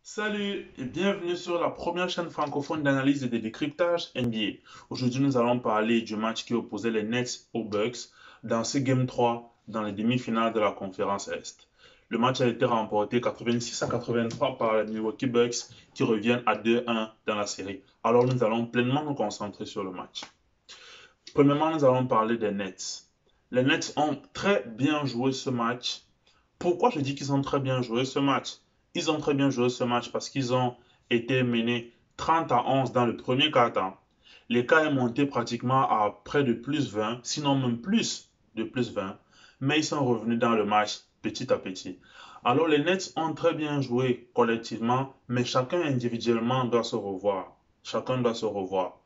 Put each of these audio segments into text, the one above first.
Salut et bienvenue sur la première chaîne francophone d'analyse et de décryptage NBA. Aujourd'hui, nous allons parler du match qui opposait les Nets aux Bucks dans ce Game 3 dans les demi-finales de la conférence Est. Le match a été remporté 86-83 par les Milwaukee Bucks qui reviennent à 2-1 dans la série. Alors nous allons pleinement nous concentrer sur le match. Premièrement, nous allons parler des Nets. Les Nets ont très bien joué ce match. Pourquoi je dis qu'ils ont très bien joué ce match? Ils ont très bien joué ce match parce qu'ils ont été menés 30-11 dans le premier quart-temps. L'écart est monté pratiquement à près de plus 20, sinon même plus de plus 20. Mais ils sont revenus dans le match petit à petit. Alors les Nets ont très bien joué collectivement, mais chacun individuellement doit se revoir. Chacun doit se revoir.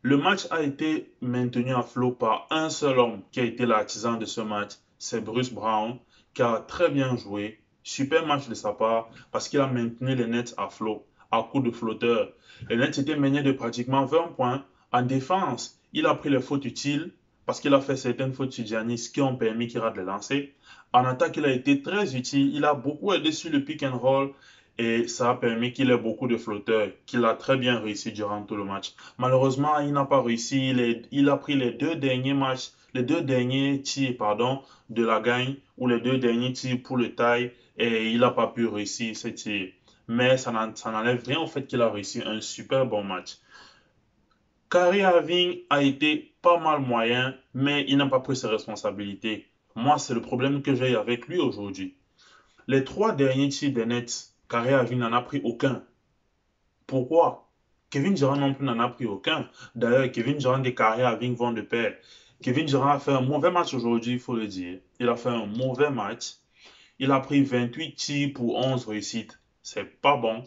Le match a été maintenu à flot par un seul homme qui a été l'artisan de ce match, c'est Bruce Brown, qui a très bien joué. Super match de sa part parce qu'il a maintenu les Nets à flot, à coup de flotteur. Les Nets étaient menés de pratiquement 20 points. En défense, il a pris les fautes utiles parce qu'il a fait certaines fautes sur Giannis qui ont permis qu'il rate les lancers. En attaque, il a été très utile. Il a beaucoup aidé sur le pick and roll et ça a permis qu'il ait beaucoup de flotteurs, qu'il a très bien réussi durant tout le match. Malheureusement, il n'a pas réussi. Il a pris les deux derniers matchs, les deux derniers tirs, pardon, de la gagne, ou les deux derniers tirs pour le taille, et il n'a pas pu réussir ces tirs. Mais ça n'enlève rien au fait qu'il a réussi un super bon match. Kyrie Irving a été pas mal moyen, mais il n'a pas pris ses responsabilités. Moi, c'est le problème que j'ai avec lui aujourd'hui. Les trois derniers tirs des Nets, Kyrie Irving n'en a pris aucun. Pourquoi? Kevin Durant non plus n'en a pris aucun. D'ailleurs, Kevin Durant et Kyrie Irving vont de pair. Kevin Durant a fait un mauvais match aujourd'hui, il faut le dire. Il a fait un mauvais match. Il a pris 28 tirs pour 11 réussites. C'est pas bon.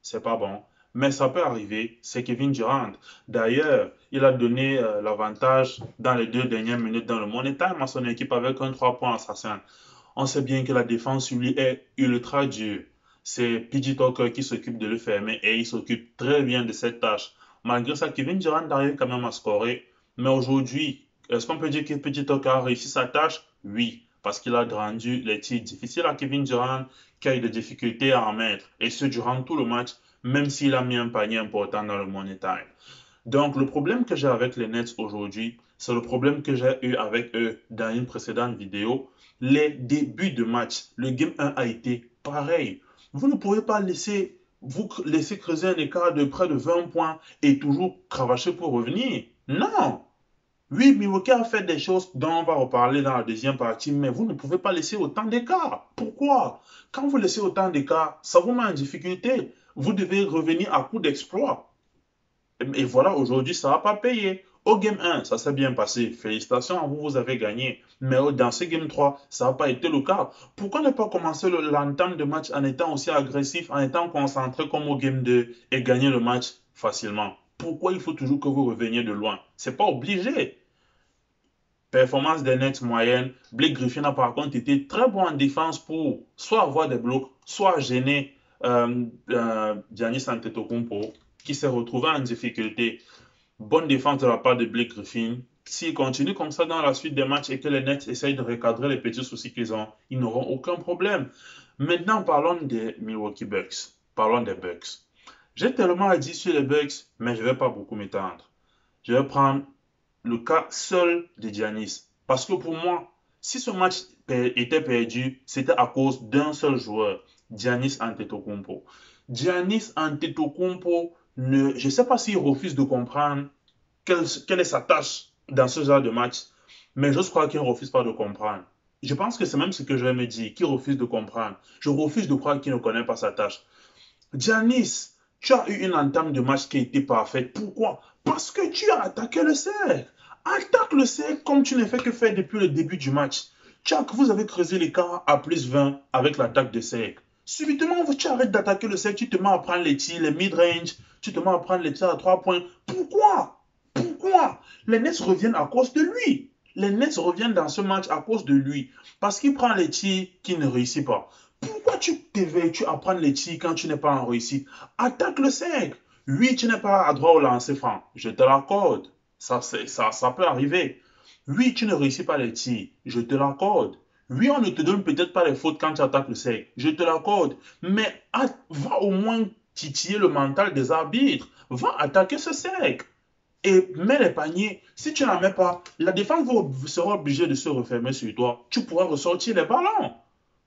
C'est pas bon. Mais ça peut arriver. C'est Kevin Durant. D'ailleurs, il a donné l'avantage dans les deux dernières minutes dans le Money Time à son équipe avec un 3 points assassin. On sait bien que la défense sur lui est ultra dure. C'est PJ Tucker qui s'occupe de le fermer et il s'occupe très bien de cette tâche. Malgré ça, Kevin Durant arrive quand même à scorer. Mais aujourd'hui, est-ce qu'on peut dire que PJ Tucker a réussi sa tâche? Oui, parce qu'il a rendu les tirs difficiles à Kevin Durant, qui a eu des difficultés à en mettre. Et ce, durant tout le match, même s'il a mis un panier important dans le Money Time. Donc, le problème que j'ai avec les Nets aujourd'hui, c'est le problème que j'ai eu avec eux dans une précédente vidéo. Les débuts de match, le Game 1 a été pareil. Vous ne pouvez pas vous laisser creuser un écart de près de 20 points et toujours cravacher pour revenir. Non! Oui, Milwaukee a fait des choses dont on va reparler dans la deuxième partie, mais vous ne pouvez pas laisser autant d'écart. Pourquoi? Quand vous laissez autant d'écart, ça vous met en difficulté. Vous devez revenir à coup d'exploit. Et voilà, aujourd'hui, ça n'a pas payé. Au Game 1, ça s'est bien passé. Félicitations à vous, vous avez gagné. Mais dans ce Game 3, ça n'a pas été le cas. Pourquoi ne pas commencer l'entame de match en étant aussi agressif, en étant concentré comme au Game 2 et gagner le match facilement? Pourquoi il faut toujours que vous reveniez de loin? C'est pas obligé. Performance des Nets moyenne. Blake Griffin a par contre été très bon en défense pour soit avoir des blocs, soit gêner Giannis Antetokounmpo qui s'est retrouvé en difficulté. Bonne défense de la part de Blake Griffin. S'il continue comme ça dans la suite des matchs et que les Nets essayent de recadrer les petits soucis qu'ils ont, ils n'auront aucun problème. Maintenant, parlons des Milwaukee Bucks. Parlons des Bucks. J'ai tellement à dire sur les Bucks, mais je ne vais pas beaucoup m'étendre. Je vais prendre le cas seul de Giannis. Parce que pour moi, si ce match était perdu, c'était à cause d'un seul joueur, Giannis Antetokounmpo. Giannis Antetokounmpo, je ne sais pas s'il refuse de comprendre quelle est sa tâche dans ce genre de match, mais je crois qu'il ne refuse pas de comprendre. Je pense que c'est même ce que je vais me dire, qu'il refuse de comprendre. Je refuse de croire qu'il ne connaît pas sa tâche. Giannis, tu as eu une entame de match qui a été parfaite. Pourquoi? Parce que tu as attaqué le cercle. Attaque le cercle comme tu n'as fait que faire depuis le début du match. Vous avez creusé l'écart à plus 20 avec l'attaque de cercle. Subitement, tu arrêtes d'attaquer le cercle, tu te mets à prendre les tirs, les mid-range, tu te mets à prendre les tirs à 3 points. Pourquoi? Pourquoi? Les Nets reviennent à cause de lui. Les Nets reviennent dans ce match à cause de lui. Parce qu'il prend les tirs qu'il ne réussit pas. Pourquoi tu t'éveilles à prendre les tirs quand tu n'es pas en réussite? Attaque le cercle. Oui, tu n'es pas à droit au lancer franc. Je te l'accorde. Ça peut arriver. Oui, tu ne réussis pas les tirs. Je te l'accorde. Oui, on ne te donne peut-être pas les fautes quand tu attaques le cercle, je te l'accorde, mais va au moins titiller le mental des arbitres. Va attaquer ce cercle et mets les paniers. Si tu n'en mets pas, la défense sera obligée de se refermer sur toi. Tu pourras ressortir les ballons.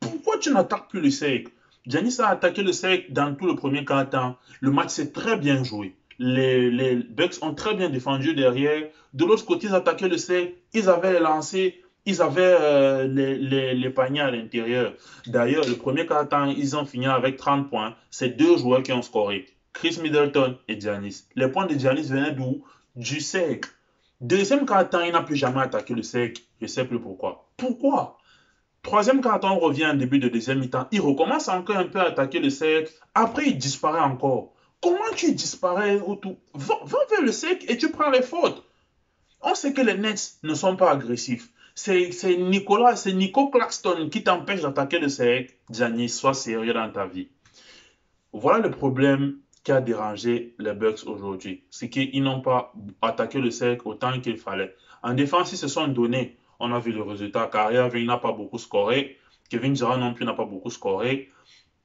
Pourquoi tu n'attaques plus le cercle? Giannis a attaqué le cercle dans tout le premier quart-temps. Le match s'est très bien joué. Les Bucks ont très bien défendu derrière. De l'autre côté, ils attaquaient le cercle. Ils avaient les lancers. Ils avaient les paniers à l'intérieur. D'ailleurs, le premier quart-temps, ils ont fini avec 30 points. C'est deux joueurs qui ont scoré. Chris Middleton et Giannis. Les points de Giannis venaient d'où? Du cercle. Deuxième quart-temps, il n'a plus jamais attaqué le cercle. Je ne sais plus pourquoi. Pourquoi? Troisième carton, on revient en début de deuxième mi-temps. Il recommence encore un peu à attaquer le cercle. Après, il disparaît encore. Comment tu disparais autour? Va vers le cercle et tu prends les fautes. On sait que les Nets ne sont pas agressifs. C'est Nico Claxton qui t'empêche d'attaquer le cercle. Giannis, sois sérieux dans ta vie. Voilà le problème qui a dérangé les Bucks aujourd'hui. C'est qu'ils n'ont pas attaqué le cercle autant qu'il fallait. En défense, ils se sont donnés. On a vu le résultat. Kyrie Irving n'a pas beaucoup scoré. Kevin Durant non plus n'a pas beaucoup scoré.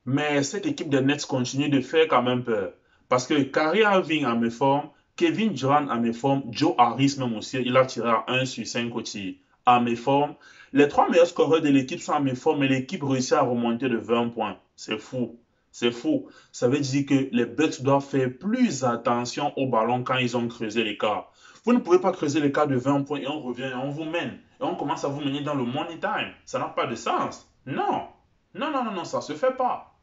Mais cette équipe des Nets continue de faire quand même peur. Parce que Kyrie Irving a mes formes, Kevin Durant a mes formes, Joe Harris même aussi, il a tiré à 1 sur 5 au tir à mes formes. Les trois meilleurs scoreurs de l'équipe sont à mes formes et l'équipe réussit à remonter de 20 points. C'est fou. C'est fou. Ça veut dire que les Bucks doivent faire plus attention au ballon quand ils ont creusé l'écart. Vous ne pouvez pas creuser l'écart de 20 points et on revient et on vous mène. Et on commence à vous mener dans le money time. Ça n'a pas de sens. Non. Non, non, non, non, ça ne se fait pas.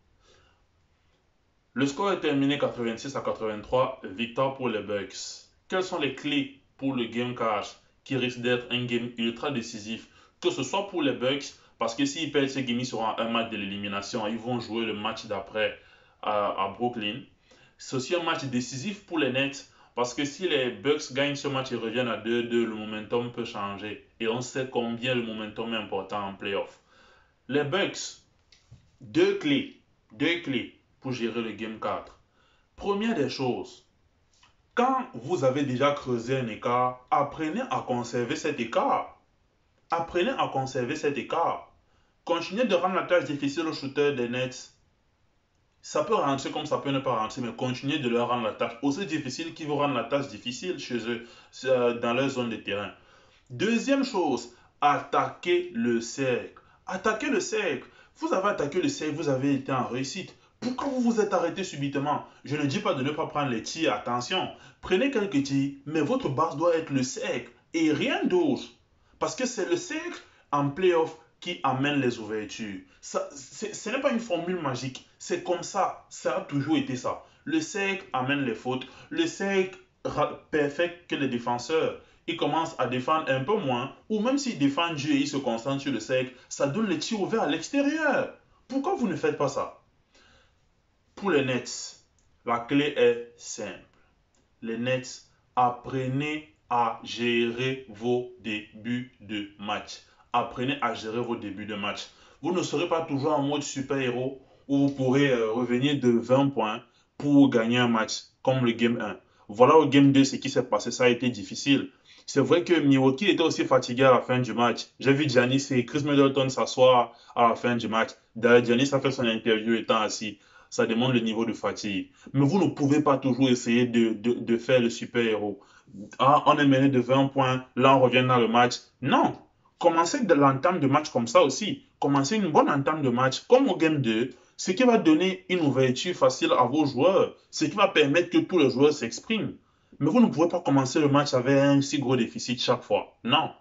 Le score est terminé 86 à 83, victoire pour les Bucks. Quelles sont les clés pour le game cash qui risque d'être un game ultra décisif, que ce soit pour les Bucks, parce que s'ils perdent ce game, ils seront à un match de l'élimination, ils vont jouer le match d'après à Brooklyn. C'est aussi un match décisif pour les Nets, parce que si les Bucks gagnent ce match et reviennent à 2-2, le momentum peut changer. Et on sait combien le momentum est important en playoff. Les Bucks, deux clés, deux clés pour gérer le Game 4. Première des choses, quand vous avez déjà creusé un écart, apprenez à conserver cet écart. Apprenez à conserver cet écart. Continuez de rendre la tâche difficile aux shooters des Nets. Ça peut rentrer comme ça peut ne pas rentrer, mais continuez de leur rendre la tâche aussi difficile qui vous rend la tâche difficile chez eux, dans leur zone de terrain. Deuxième chose, attaquez le cercle. Attaquez le cercle. Vous avez attaqué le cercle, vous avez été en réussite. Pourquoi vous vous êtes arrêté subitement? Je ne dis pas de ne pas prendre les tirs, attention. Prenez quelques tirs, mais votre base doit être le cercle et rien d'autre. Parce que c'est le cercle en playoff qui amène les ouvertures. Ce n'est pas une formule magique. C'est comme ça. Ça a toujours été ça. Le cercle amène les fautes. Le cercle perfecte que les défenseurs ils commencent à défendre un peu moins, ou même s'ils défendent Dieu et ils se concentrent sur le cercle, ça donne les tirs ouverts à l'extérieur. Pourquoi vous ne faites pas ça? Pour les Nets, la clé est simple. Les Nets, apprenez à gérer vos débuts de match. Apprenez à gérer vos débuts de match. Vous ne serez pas toujours en mode super-héros où vous pourrez revenir de 20 points pour gagner un match, comme le Game 1. Voilà au Game 2 ce qui s'est passé, ça a été difficile. C'est vrai que Milwaukee était aussi fatigué à la fin du match. J'ai vu Giannis et Chris Middleton s'asseoir à la fin du match. D'ailleurs, Giannis a fait son interview étant assis. Ça demande le niveau de fatigue. Mais vous ne pouvez pas toujours essayer de faire le super-héros. Ah, on est mené de 20 points, là on revient dans le match. Non. Commencez de l'entame de match comme ça aussi. Commencez une bonne entame de match, comme au Game 2, ce qui va donner une ouverture facile à vos joueurs, ce qui va permettre que tous les joueurs s'expriment. Mais vous ne pouvez pas commencer le match avec un si gros déficit chaque fois. Non.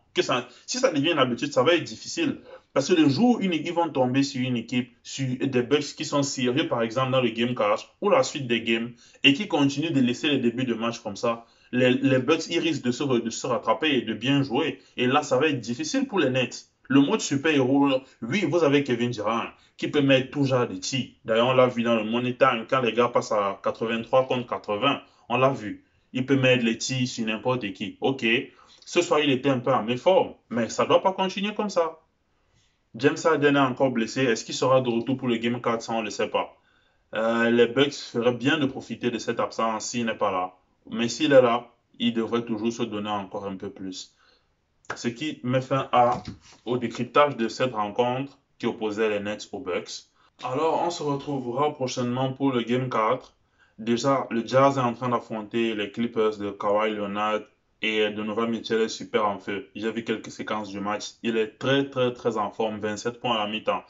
Si ça devient une habitude, ça va être difficile. Parce que le jour où ils vont tomber sur une équipe, sur des Bucks qui sont sérieux, par exemple, dans le game cash ou la suite des games, et qui continuent de laisser les débuts de match comme ça, les Bucks, ils risquent de se rattraper et de bien jouer. Et là, ça va être difficile pour les Nets. Le mode super-héros, oui, vous avez Kevin Durant qui peut mettre tout genre de tirs. D'ailleurs, on l'a vu dans le Money Time, quand les gars passent à 83 contre 80, on l'a vu. Il peut mettre les tirs sur n'importe qui. Ok, ce soir, il était un peu en méforme, mais ça ne doit pas continuer comme ça. James Harden est encore blessé. Est-ce qu'il sera de retour pour le Game 4? On ne le sait pas. Les Bucks feraient bien de profiter de cette absence s'il n'est pas là. Mais s'il est là, il devrait toujours se donner encore un peu plus. Ce qui met fin au décryptage de cette rencontre qui opposait les Nets aux Bucks. Alors, on se retrouvera prochainement pour le Game 4. Déjà, le Jazz est en train d'affronter les Clippers de Kawhi Leonard et Donovan Mitchell est super en feu. J'ai vu quelques séquences du match. Il est très, très, très en forme. 27 points à la mi-temps.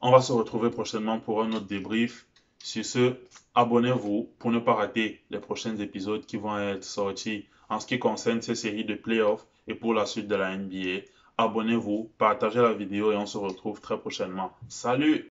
On va se retrouver prochainement pour un autre débrief. Sur ce, abonnez-vous pour ne pas rater les prochains épisodes qui vont être sortis en ce qui concerne ces séries de playoffs et pour la suite de la NBA. Abonnez-vous, partagez la vidéo et on se retrouve très prochainement. Salut!